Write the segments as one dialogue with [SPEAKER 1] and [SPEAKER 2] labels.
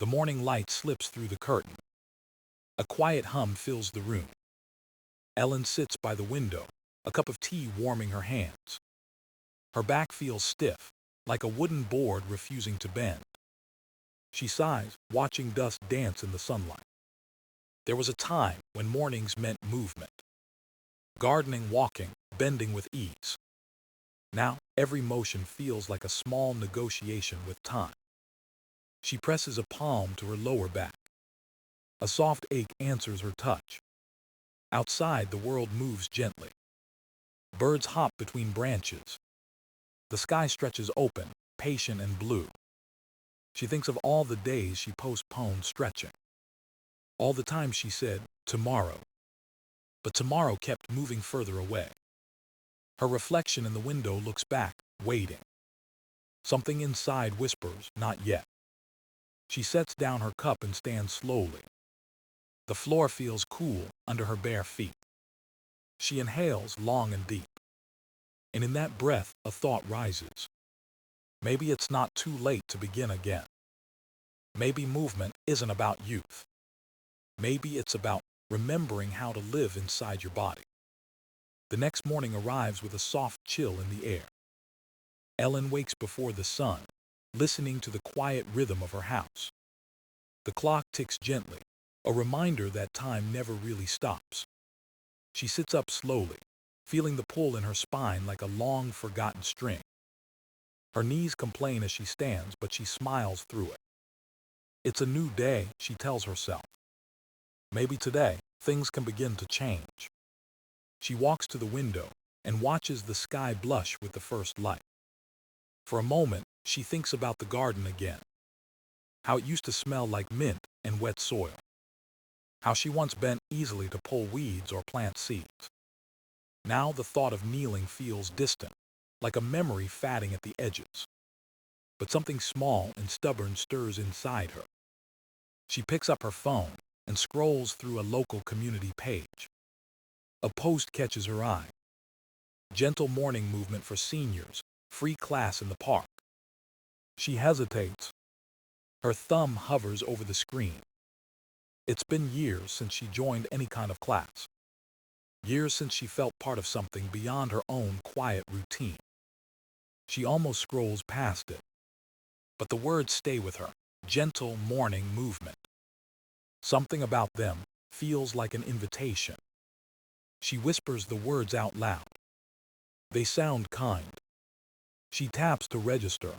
[SPEAKER 1] The morning light slips through the curtain. A quiet hum fills the room. Ellen sits by the window, a cup of tea warming her hands. Her back feels stiff, like a wooden board refusing to bend. She sighs, watching dust dance in the sunlight. There was a time when mornings meant movement. Gardening, walking, bending with ease. Now, every motion feels like a small negotiation with time. She presses a palm to her lower back. A soft ache answers her touch. Outside, the world moves gently. Birds hop between branches. The sky stretches open, patient and blue. She thinks of all the days she postponed stretching. All the time she said, tomorrow. But tomorrow kept moving further away. Her reflection in the window looks back, waiting. Something inside whispers, not yet. She sets down her cup and stands slowly. The floor feels cool under her bare feet. She inhales long and deep. And in that breath, a thought rises. Maybe it's not too late to begin again. Maybe movement isn't about youth. Maybe it's about remembering how to live inside your body. The next morning arrives with a soft chill in the air. Ellen wakes before the sun, listening to the quiet rhythm of her house. The clock ticks gently, a reminder that time never really stops. She sits up slowly, feeling the pull in her spine like a long-forgotten string. Her knees complain as she stands, but she smiles through it. It's a new day, she tells herself. Maybe today, things can begin to change. She walks to the window and watches the sky blush with the first light. For a moment, she thinks about the garden again. How it used to smell like mint and wet soil. How she once bent easily to pull weeds or plant seeds. Now the thought of kneeling feels distant, like a memory fatting at the edges. But something small and stubborn stirs inside her. She picks up her phone and scrolls through a local community page. A post catches her eye. Gentle morning movement for seniors, free class in the park. She hesitates. Her thumb hovers over the screen. It's been years since she joined any kind of class. Years since she felt part of something beyond her own quiet routine. She almost scrolls past it. But the words stay with her. Gentle morning movement. Something about them feels like an invitation. She whispers the words out loud. They sound kind. She taps to register.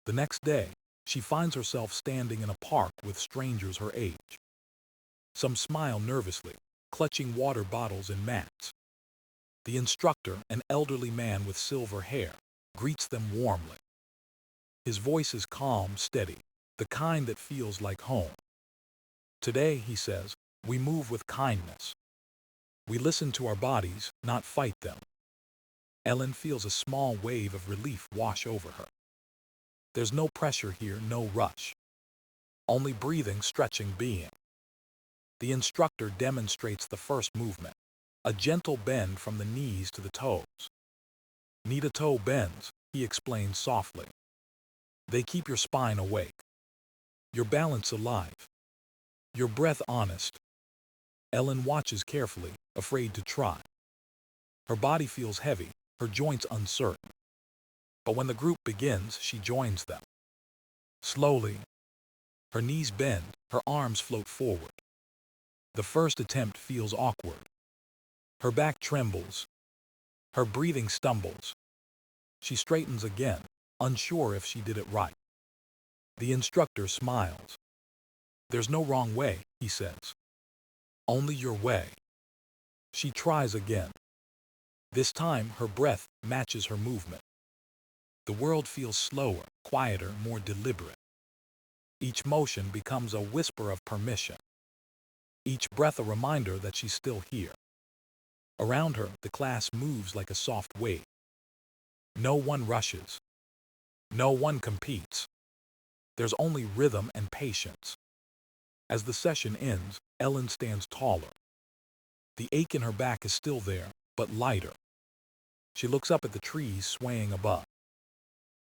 [SPEAKER 1] The next day, she finds herself standing in a park with strangers her age. Some smile nervously, clutching water bottles and mats. The instructor, an elderly man with silver hair, greets them warmly. His voice is calm, steady, the kind that feels like home. Today, he says, we move with kindness. We listen to our bodies, not fight them. Ellen feels a small wave of relief wash over her. There's no pressure here, no rush. Only breathing, stretching, being. The instructor demonstrates the first movement, a gentle bend from the knees to the toes. Need a toe bends, he explains softly. They keep your spine awake, your balance alive, your breath honest. Ellen watches carefully, afraid to try. Her body feels heavy, her joints uncertain. But when the group begins, she joins them. Slowly, her knees bend, her arms float forward. The first attempt feels awkward. Her back trembles. Her breathing stumbles. She straightens again, unsure if she did it right. The instructor smiles. There's no wrong way, he says. Only your way. She tries again. This time, her breath matches her movement. The world feels slower, quieter, more deliberate. Each motion becomes a whisper of permission. Each breath a reminder that she's still here. Around her, the class moves like a soft wave. No one rushes. No one competes. There's only rhythm and patience. As the session ends, Ellen stands taller. The ache in her back is still there, but lighter. She looks up at the trees swaying above.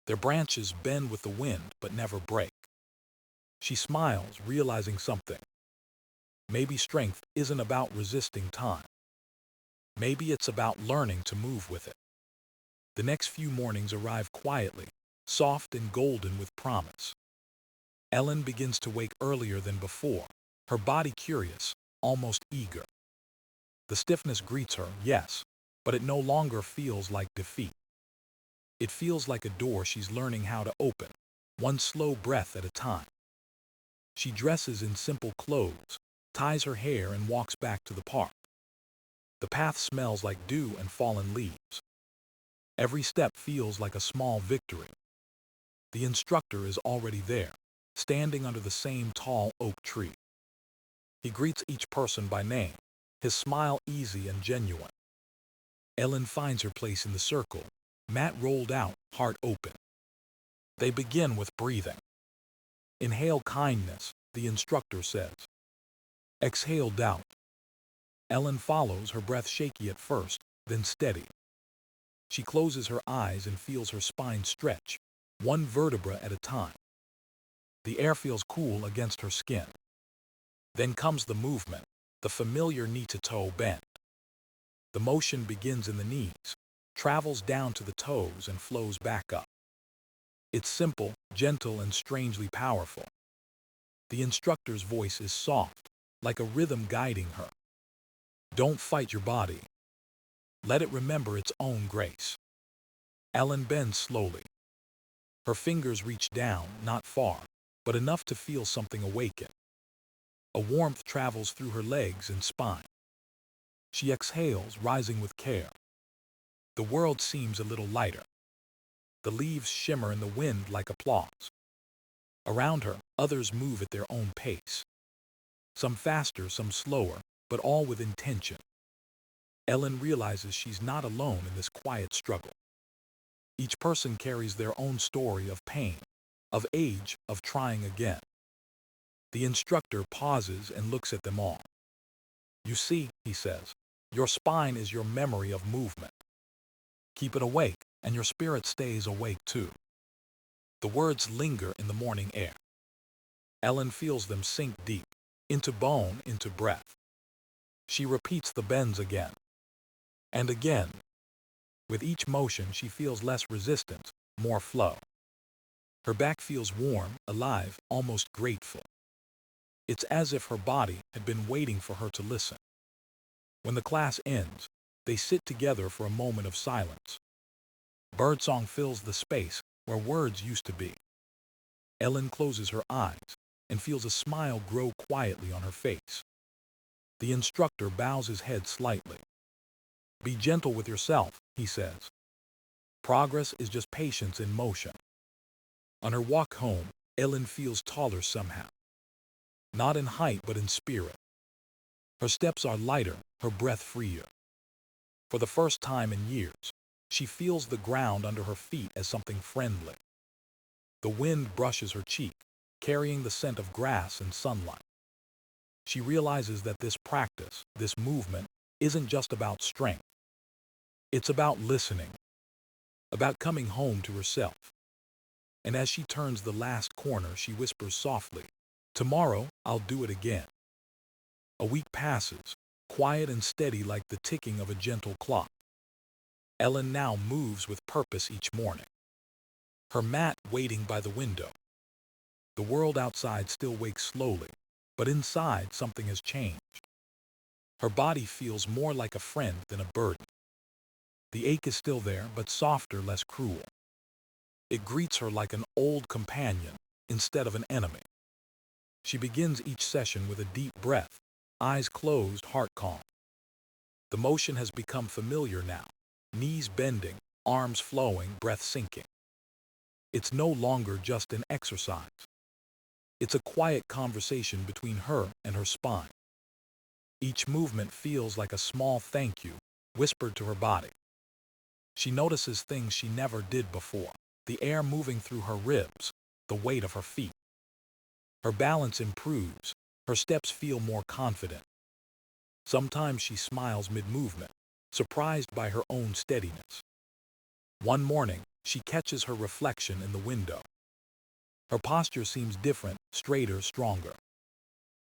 [SPEAKER 1] Their branches bend with the wind, but never break. She smiles, realizing something. Maybe strength isn't about resisting time. Maybe it's about learning to move with it. The next few mornings arrive quietly, soft and golden with promise. Ellen begins to wake earlier than before, her body curious, almost eager. The stiffness greets her, yes, but it no longer feels like defeat. It feels like a door she's learning how to open, one slow breath at a time. She dresses in simple clothes, ties her hair, and walks back to the park. The path smells like dew and fallen leaves. Every step feels like a small victory. The instructor is already there, standing under the same tall oak tree. He greets each person by name, his smile easy and genuine. Ellen finds her place in the circle, mat rolled out, heart open. They begin with breathing. Inhale kindness, the instructor says. Exhale doubt. Ellen follows, her breath shaky at first, then steady. She closes her eyes and feels her spine stretch, one vertebra at a time. The air feels cool against her skin. Then comes the movement, the familiar knee-to-toe bend. The motion begins in the knees, travels down to the toes, and flows back up. It's simple, gentle, and strangely powerful. The instructor's voice is soft, like a rhythm guiding her. Don't fight your body. Let it remember its own grace. Ellen bends slowly. Her fingers reach down, not far, but enough to feel something awaken. A warmth travels through her legs and spine. She exhales, rising with care. The world seems a little lighter. The leaves shimmer in the wind like applause. Around her, others move at their own pace. Some faster, some slower, but all with intention. Ellen realizes she's not alone in this quiet struggle. Each person carries their own story of pain, of age, of trying again. The instructor pauses and looks at them all. You see, he says, your spine is your memory of movement. Keep it awake, and your spirit stays awake too. The words linger in the morning air. Ellen feels them sink deep, into bone, into breath. She repeats the bends again and again. With each motion, she feels less resistance, more flow. Her back feels warm, alive, almost grateful. It's as if her body had been waiting for her to listen. When the class ends, they sit together for a moment of silence. Birdsong fills the space where words used to be. Ellen closes her eyes and feels a smile grow quietly on her face. The instructor bows his head slightly. Be gentle with yourself, he says. Progress is just patience in motion. On her walk home, Ellen feels taller somehow. Not in height, but in spirit. Her steps are lighter, her breath freer. For the first time in years, she feels the ground under her feet as something friendly. The wind brushes her cheek, carrying the scent of grass and sunlight. She realizes that this practice, this movement, isn't just about strength. It's about listening, about coming home to herself. And as she turns the last corner, she whispers softly, tomorrow I'll do it again. A week passes, quiet and steady like the ticking of a gentle clock. Ellen now moves with purpose each morning. Her mat waiting by the window. The world outside still wakes slowly, but inside something has changed. Her body feels more like a friend than a burden. The ache is still there, but softer, less cruel. It greets her like an old companion instead of an enemy. She begins each session with a deep breath, eyes closed, heart calm. The motion has become familiar now, knees bending, arms flowing, breath sinking. It's no longer just an exercise. It's a quiet conversation between her and her spine. Each movement feels like a small thank you, whispered to her body. She notices things she never did before, the air moving through her ribs, the weight of her feet. Her balance improves, her steps feel more confident. Sometimes she smiles mid-movement, surprised by her own steadiness. One morning, she catches her reflection in the window. Her posture seems different, straighter, stronger.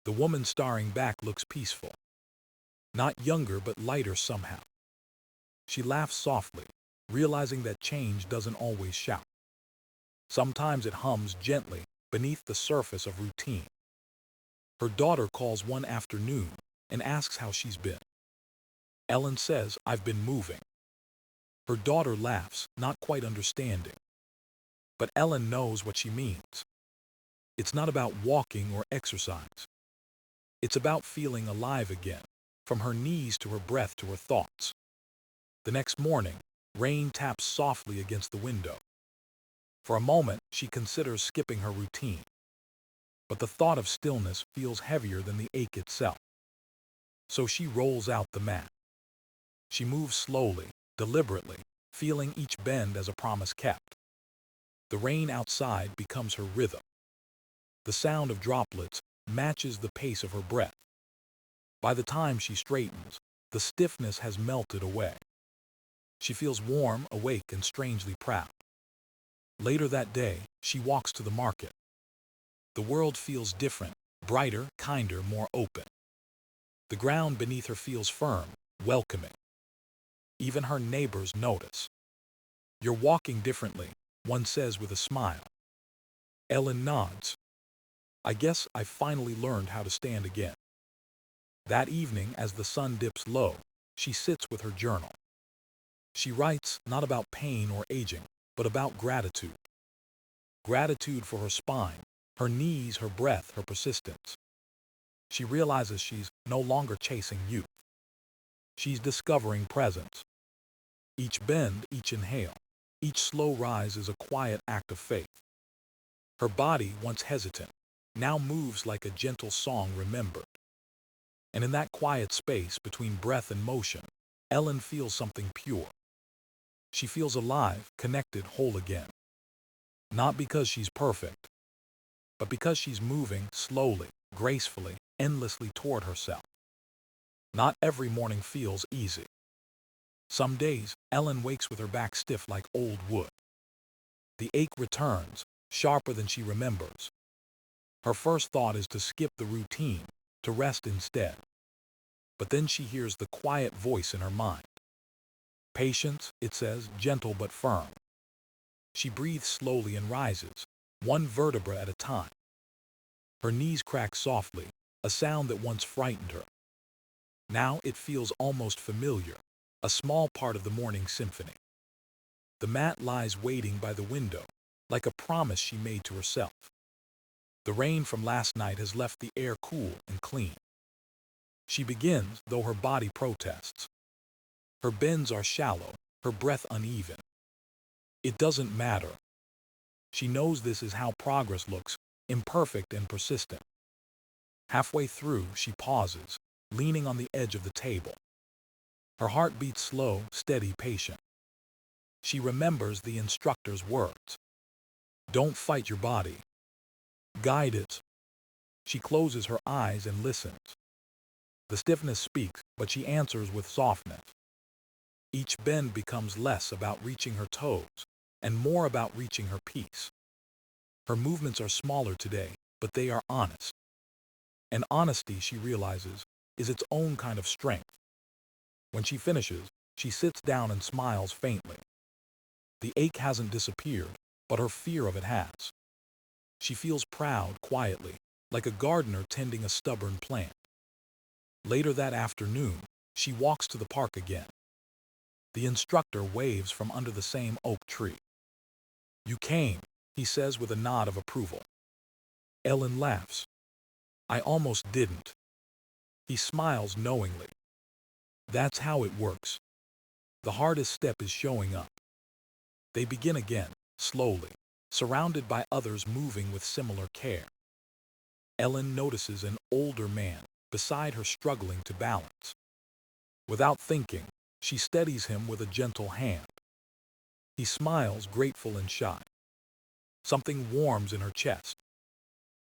[SPEAKER 1] The woman staring back looks peaceful. Not younger, but lighter somehow. She laughs softly, realizing that change doesn't always shout. Sometimes it hums gently beneath the surface of routine. Her daughter calls one afternoon and asks how she's been. Ellen says, "I've been moving." Her daughter laughs, not quite understanding. But Ellen knows what she means. It's not about walking or exercise. It's about feeling alive again, from her knees to her breath to her thoughts. The next morning, rain taps softly against the window. For a moment, she considers skipping her routine. But the thought of stillness feels heavier than the ache itself. So she rolls out the mat. She moves slowly, deliberately, feeling each bend as a promise kept. The rain outside becomes her rhythm. The sound of droplets matches the pace of her breath. By the time she straightens, the stiffness has melted away. She feels warm, awake, and strangely proud. Later that day, she walks to the market. The world feels different, brighter, kinder, more open. The ground beneath her feels firm, welcoming. Even her neighbors notice. "You're walking differently," one says with a smile. Ellen nods. "I guess I finally learned how to stand again." That evening, as the sun dips low, she sits with her journal. She writes not about pain or aging, but about gratitude. Gratitude for her spine, her knees, her breath, her persistence. She realizes she's no longer chasing youth. She's discovering presence. Each bend, each inhale, each slow rise is a quiet act of faith. Her body, once hesitant, now moves like a gentle song remembered. And in that quiet space between breath and motion, Ellen feels something pure. She feels alive, connected, whole again. Not because she's perfect, but because she's moving slowly, gracefully, endlessly toward herself. Not every morning feels easy. Some days, Ellen wakes with her back stiff like old wood. The ache returns, sharper than she remembers. Her first thought is to skip the routine, to rest instead. But then she hears the quiet voice in her mind. "Patience," it says, gentle but firm. She breathes slowly and rises, one vertebra at a time. Her knees crack softly, a sound that once frightened her. Now it feels almost familiar, a small part of the morning symphony. The mat lies waiting by the window, like a promise she made to herself. The rain from last night has left the air cool and clean. She begins, though her body protests. Her bends are shallow, her breath uneven. It doesn't matter. She knows this is how progress looks, imperfect and persistent. Halfway through, she pauses, leaning on the edge of the table. Her heart beats slow, steady, patient. She remembers the instructor's words. "Don't fight your body. Guide it." She closes her eyes and listens. The stiffness speaks, but she answers with softness. Each bend becomes less about reaching her toes and more about reaching her peace. Her movements are smaller today, but they are honest. And honesty, she realizes, is its own kind of strength. When she finishes, she sits down and smiles faintly. The ache hasn't disappeared, but her fear of it has. She feels proud quietly, like a gardener tending a stubborn plant. Later that afternoon, she walks to the park again. The instructor waves from under the same oak tree. "You came," he says with a nod of approval. Ellen laughs. "I almost didn't." He smiles knowingly. That's how it works. The hardest step is showing up. They begin again, slowly, surrounded by others moving with similar care. Ellen notices an older man beside her struggling to balance. Without thinking, she steadies him with a gentle hand. He smiles, grateful and shy. Something warms in her chest.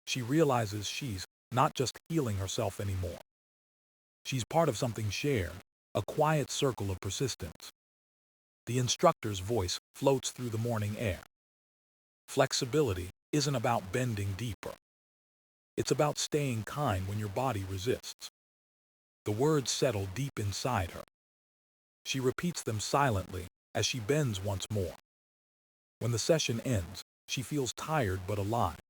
[SPEAKER 1] She realizes she's not just healing herself anymore. She's part of something shared, a quiet circle of persistence. The instructor's voice floats through the morning air. Flexibility isn't about bending deeper. It's about staying kind when your body resists. The words settle deep inside her. She repeats them silently as she bends once more. When the session ends, she feels tired but alive.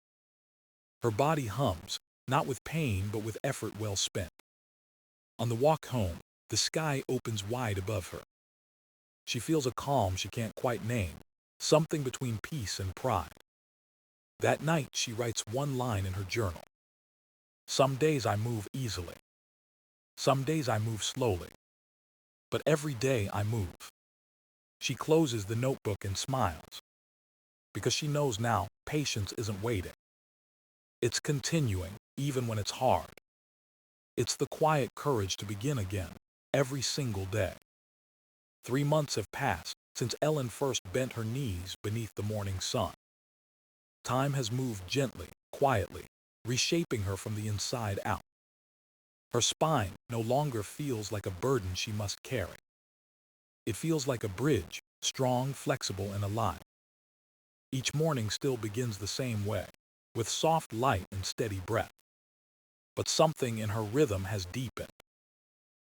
[SPEAKER 1] Her body hums, not with pain but with effort well spent. On the walk home, the sky opens wide above her. She feels a calm she can't quite name, something between peace and pride. That night, she writes one line in her journal. Some days I move easily. Some days I move slowly. But every day I move. She closes the notebook and smiles, because she knows now patience isn't waiting. It's continuing, even when it's hard. It's the quiet courage to begin again, every single day. 3 months have passed since Ellen first bent her knees beneath the morning sun. Time has moved gently, quietly, reshaping her from the inside out. Her spine no longer feels like a burden she must carry. It feels like a bridge, strong, flexible, and alive. Each morning still begins the same way, with soft light and steady breath. But something in her rhythm has deepened.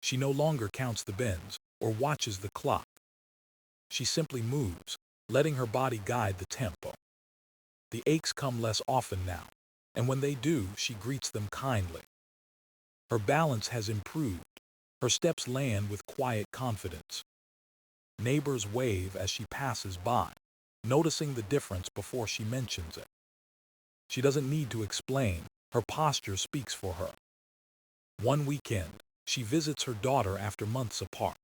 [SPEAKER 1] She no longer counts the bends or watches the clock. She simply moves, letting her body guide the tempo. The aches come less often now, and when they do, she greets them kindly. Her balance has improved. Her steps land with quiet confidence. Neighbors wave as she passes by, noticing the difference before she mentions it. She doesn't need to explain. Her posture speaks for her. One weekend, she visits her daughter after months apart.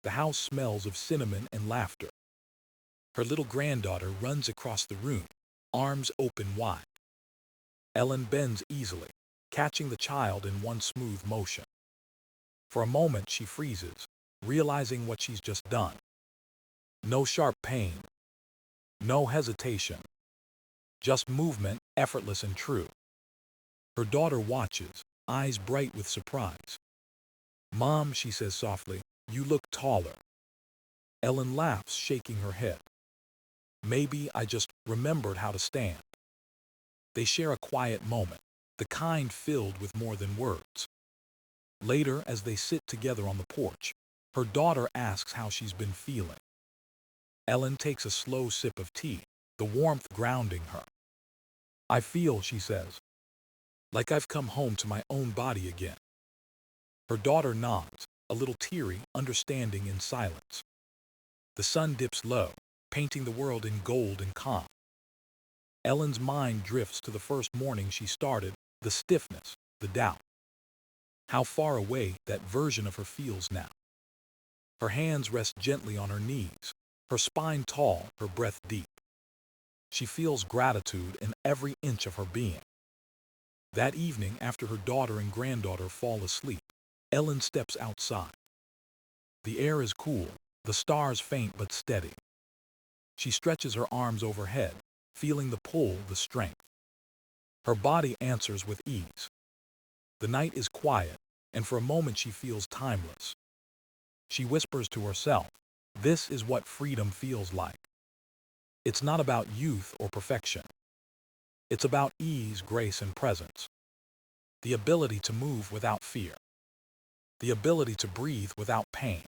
[SPEAKER 1] The house smells of cinnamon and laughter. Her little granddaughter runs across the room, arms open wide. Ellen bends easily, catching the child in one smooth motion. For a moment she freezes, realizing what she's just done. No sharp pain, no hesitation, just movement, effortless and true. Her daughter watches, eyes bright with surprise. "Mom," she says softly, "you look taller." Ellen laughs, shaking her head. "Maybe I just remembered how to stand." They share a quiet moment, the kind filled with more than words. Later, as they sit together on the porch, her daughter asks how she's been feeling. Ellen takes a slow sip of tea, the warmth grounding her. "I feel," she says, "like I've come home to my own body again." Her daughter nods, a little teary, understanding in silence. The sun dips low, painting the world in gold and calm. Ellen's mind drifts to the first morning she started, the stiffness, the doubt. How far away that version of her feels now. Her hands rest gently on her knees, her spine tall, her breath deep. She feels gratitude in every inch of her being. That evening, after her daughter and granddaughter fall asleep, Ellen steps outside. The air is cool, the stars faint but steady. She stretches her arms overhead, feeling the pull, the strength. Her body answers with ease. The night is quiet, and for a moment she feels timeless. She whispers to herself, "This is what freedom feels like." It's not about youth or perfection. It's about ease, grace, and presence. The ability to move without fear. The ability to breathe without pain.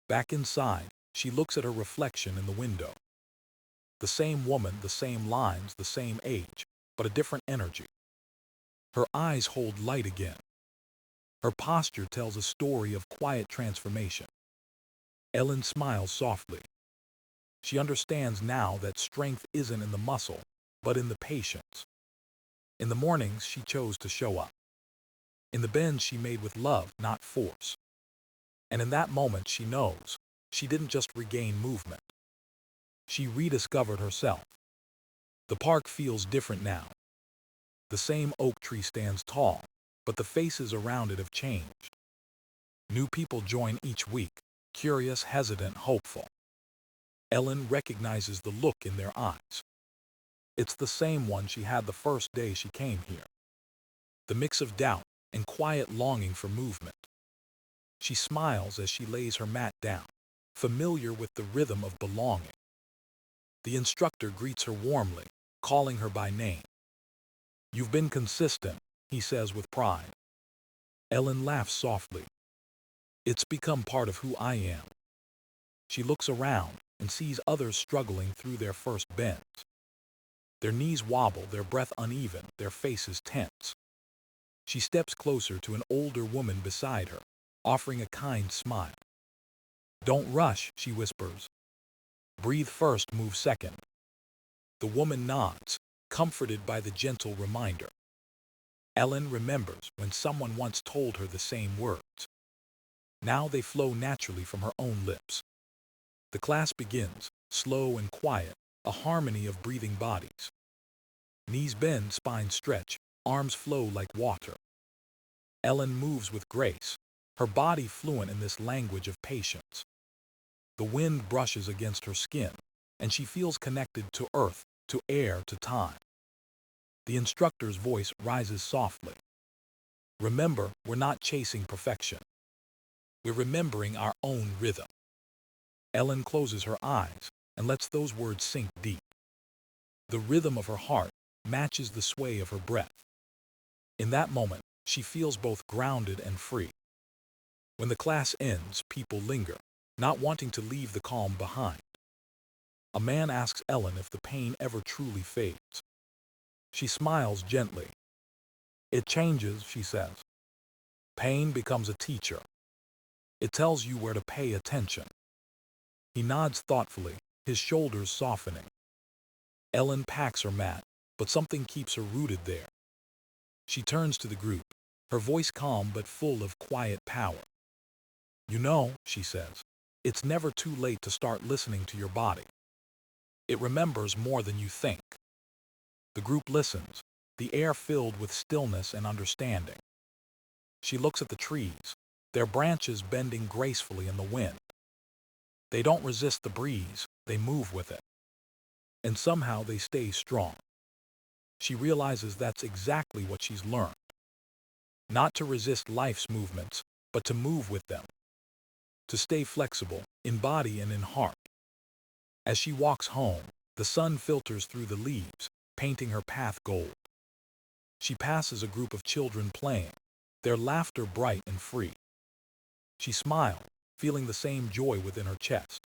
[SPEAKER 1] Back inside, she looks at her reflection in the window. The same woman, the same lines, the same age, but a different energy. Her eyes hold light again. Her posture tells a story of quiet transformation. Ellen smiles softly. She understands now that strength isn't in the muscle, but in the patience. In the mornings, she chose to show up. In the bends, she made with love, not force. And in that moment, she knows she didn't just regain movement. She rediscovered herself. The park feels different now. The same oak tree stands tall, but the faces around it have changed. New people join each week, curious, hesitant, hopeful. Ellen recognizes the look in their eyes. It's the same one she had the first day she came here. The mix of doubt and quiet longing for movement. She smiles as she lays her mat down, familiar with the rhythm of belonging. The instructor greets her warmly, calling her by name. You've been consistent, he says with pride. Ellen laughs softly. It's become part of who I am. She looks around and sees others struggling through their first bends. Their knees wobble, their breath uneven, their faces tense. She steps closer to an older woman beside her, offering a kind smile. Don't rush, she whispers. Breathe first, move second. The woman nods, comforted by the gentle reminder. Ellen remembers when someone once told her the same words. Now they flow naturally from her own lips. The class begins, slow and quiet, a harmony of breathing bodies. Knees bend, spines stretch, arms flow like water. Ellen moves with grace, her body fluent in this language of patience. The wind brushes against her skin, and she feels connected to earth, to air, to time. The instructor's voice rises softly. Remember, we're not chasing perfection. We're remembering our own rhythm. Ellen closes her eyes and lets those words sink deep. The rhythm of her heart matches the sway of her breath. In that moment, she feels both grounded and free. When the class ends, people linger, not wanting to leave the calm behind. A man asks Ellen if the pain ever truly fades. She smiles gently. It changes, she says. Pain becomes a teacher. It tells you where to pay attention. He nods thoughtfully, his shoulders softening. Ellen packs her mat, but something keeps her rooted there. She turns to the group, her voice calm but full of quiet power. You know, she says, it's never too late to start listening to your body. It remembers more than you think. The group listens, the air filled with stillness and understanding. She looks at the trees, their branches bending gracefully in the wind. They don't resist the breeze, they move with it. And somehow they stay strong. She realizes that's exactly what she's learned. Not to resist life's movements, but to move with them. To stay flexible, in body and in heart. As she walks home, the sun filters through the leaves, painting her path gold. She passes a group of children playing, their laughter bright and free. She smiles, feeling the same joy within her chest.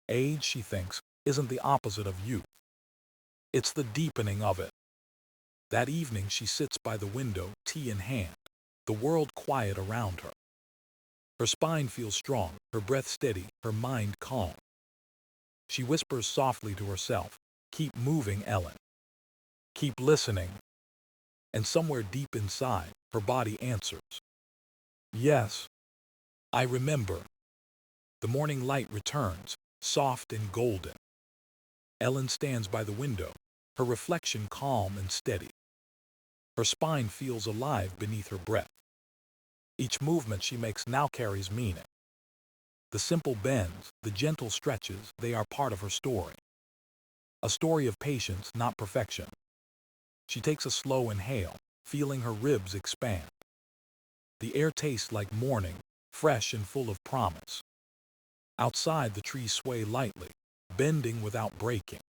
[SPEAKER 1] Age, she thinks, isn't the opposite of youth. It's the deepening of it. That evening she sits by the window, tea in hand, the world quiet around her. Her spine feels strong, her breath steady, her mind calm. She whispers softly to herself, keep moving, Ellen. Keep listening. And somewhere deep inside, her body answers. Yes, I remember. The morning light returns, soft and golden. Ellen stands by the window, her reflection calm and steady. Her spine feels alive beneath her breath. Each movement she makes now carries meaning. The simple bends, the gentle stretches, they are part of her story. A story of patience, not perfection. She takes a slow inhale, feeling her ribs expand. The air tastes like morning, fresh and full of promise. Outside, the trees sway lightly, bending without breaking.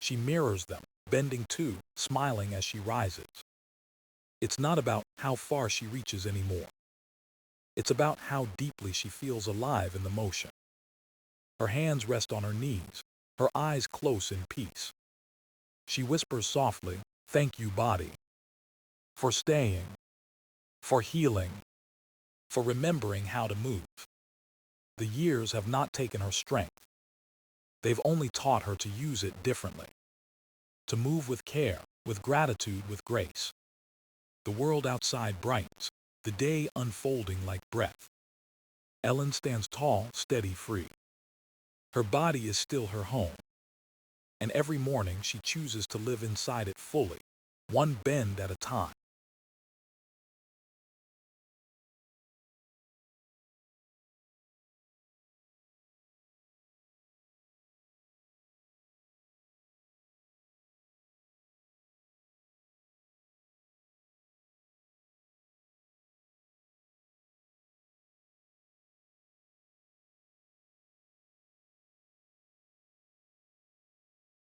[SPEAKER 1] She mirrors them, bending too, smiling as she rises. It's not about how far she reaches anymore. It's about how deeply she feels alive in the motion. Her hands rest on her knees, her eyes close in peace. She whispers softly, thank you, body, for staying, for healing, for remembering how to move. The years have not taken her strength. They've only taught her to use it differently. To move with care, with gratitude, with grace. The world outside brightens, the day unfolding like breath. Ellen stands tall, steady, free. Her body is still her home. And every morning she chooses to live inside it fully, one bend at a time.